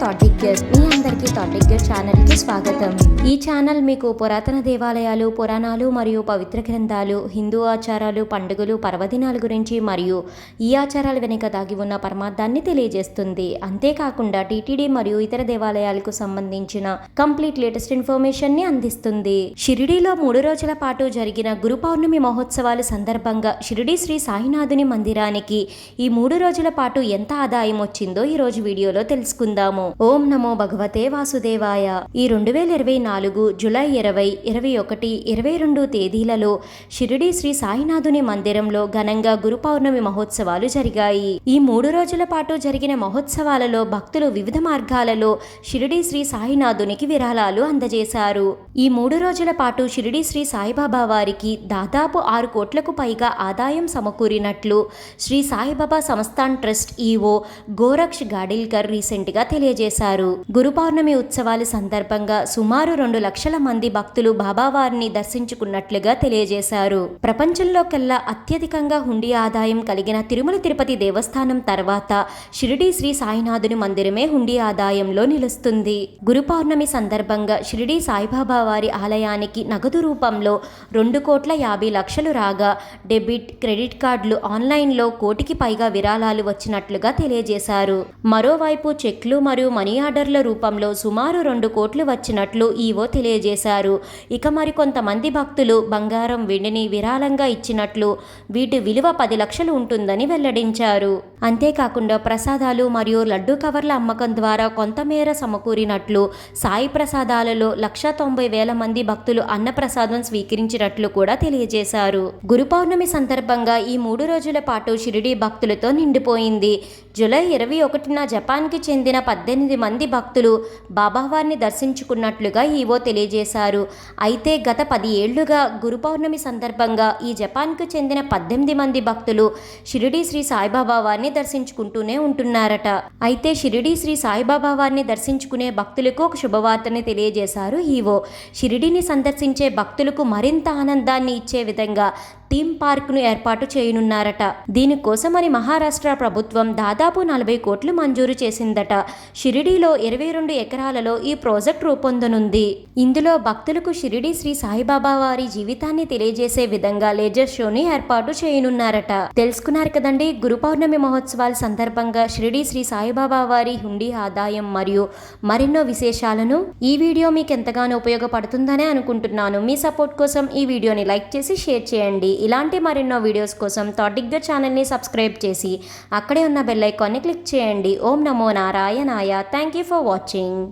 Thought దిగ్గర్. మీ అందరికీ thought దిగ్గర్ ఛానల్కి స్వాగతం. ఈ ఛానల్ మీకు పురాతన దేవాలయాలు, పురాణాలు మరియు పవిత్ర గ్రంథాలు, హిందూ ఆచారాలు, పండుగలు, పర్వదినాల గురించి మరియు ఈ ఆచారాల వెనుక దాగి ఉన్న పరమార్థాన్ని తెలియజేస్తుంది. అంతేకాకుండా టీటీడీ మరియు ఇతర దేవాలయాలకు సంబంధించిన కంప్లీట్ లేటెస్ట్ ఇన్ఫర్మేషన్ ని అందిస్తుంది. షిరిడీలో 3 రోజుల పాటు జరిగిన గురు పౌర్ణమి మహోత్సవాల సందర్భంగా షిరిడీ శ్రీ సాయినాథుని మందిరానికి ఈ 3 రోజుల పాటు ఎంత ఆదాయం వచ్చిందో ఈ రోజు వీడియోలో తెలుసుకుందాము. ఓం నమో భగవతే వాసుదేవాయ. ఈ 2024 జూలై 20, 21, 22 తేదీలలో షిరిడీ శ్రీ సాయినాథుని మందిరంలో ఘనంగా గురు పౌర్ణమి మహోత్సవాలు జరిగాయి. ఈ 3 రోజుల పాటు జరిగిన మహోత్సవాలలో భక్తులు వివిధ మార్గాలలో షిరిడీ శ్రీ సాయినాథునికి విరాళాలు అందజేశారు. ఈ 3 రోజుల పాటు షిరిడీ శ్రీ సాయిబాబా వారికి దాదాపు 6 కోట్లకు పైగా ఆదాయం సమకూరినట్లు Shri Saibaba Sansthan trust EO Goraksh Gadilkar recent గా తెలియజేశారు. గురు పౌర్ణమి ఉత్సవాల సందర్భంగా సుమారు 2 లక్షల మంది భక్తులు బాబావారిని దర్శించుకున్నట్లుగా తెలియజేశారు. ప్రపంచంలోకెల్లా అత్యధికంగా హుండీ ఆదాయం కలిగిన తిరుమల తిరుపతి దేవస్థానం తర్వాత షిరిడీ శ్రీ సాయినాథుని మందిరమే హుండీ ఆదాయంలో నిలుస్తుంది. గురు పౌర్ణమి సందర్భంగా షిరిడీ సాయిబాబా వారి ఆలయానికి నగదు రూపంలో 2,50,00,000 రాగా డెబిట్, క్రెడిట్ కార్డులు, ఆన్లైన్లో 1 కోటికి పైగా విరాళాలు వచ్చినట్లుగా తెలియజేశారు. మరోవైపు చెక్లు మరియు మనీ ఆర్డర్ల రూపంలో సుమారు 2 కోట్లు వచ్చినట్లు ఈవో తెలియజేశారు. ఇక మరికొంతమంది భక్తులు బంగారం, వెండిని విరాళంగా ఇచ్చినట్లు, వీటి విలువ 10 లక్షలు ఉంటుందని వెల్లడించారు. అంతేకాకుండా ప్రసాదాలు మరియు లడ్డూ కవర్ల అమ్మకం ద్వారా కొంతమేర సమకూరినట్లు, సాయి ప్రసాదాలలో 1,90,000 మంది భక్తులు అన్నప్రసాదం స్వీకరించినట్లు కూడా తెలియజేశారు. గురు పౌర్ణమి సందర్భంగా ఈ 3 రోజుల పాటు షిరిడీ భక్తులతో నిండిపోయింది. జూలై 21న జపాన్కి చెందిన 18 మంది భక్తులు బాబావారిని దర్శించుకున్నట్లుగా ఈవో తెలియజేశారు. అయితే గత 10 ఏళ్లుగా గురు పౌర్ణమి సందర్భంగా ఈ జపాన్కు చెందిన 18 మంది భక్తులు షిరిడీ శ్రీ సాయిబాబా వారిని దర్శించుకుంటూనే ఉంటున్నారట. అయితే షిరిడీ శ్రీ సాయిబాబా వారిని దర్శించుకునే భక్తులకు ఒక శుభవార్తని తెలియజేశారు ఈవో. షిరిడీని సందర్శించే భక్తులకు మరింత ఆనందాన్ని ఇచ్చే విధంగా థీమ్ పార్క్ను ఏర్పాటు చేయనున్నారట. దీనికోసమని మహారాష్ట్ర ప్రభుత్వం దాదాపు 40 కోట్లు మంజూరు చేసిందట. షిరిడీలో 22 ఎకరాలలో ఈ ప్రాజెక్ట్ రూపొందనుంది. ఇందులో భక్తులకు షిరిడీ శ్రీ సాయిబాబా వారి జీవితాన్ని తెలియజేసే విధంగా లేజర్ షోని ఏర్పాటు చేయనున్నారట. తెలుసుకున్నారు కదండి, గురు పౌర్ణమి మహోత్సవాల సందర్భంగా షిరిడీ శ్రీ సాయిబాబా వారి హుండీ ఆదాయం మరియు మరెన్నో విశేషాలను. ఈ వీడియో మీకు ఎంతగానో ఉపయోగపడుతుందనే అనుకుంటున్నాను. మీ సపోర్ట్ కోసం ఈ వీడియోని లైక్ చేసి షేర్ చేయండి. ఇలాంటి మరెన్నో వీడియోస్ కోసం థాట్ దిగ్గర్ ఛానల్ని సబ్స్క్రైబ్ చేసి అక్కడే ఉన్న బెల్ ఐకాన్ని క్లిక్ చేయండి. ఓం నమో నారాయణాయ. Thank you for watching.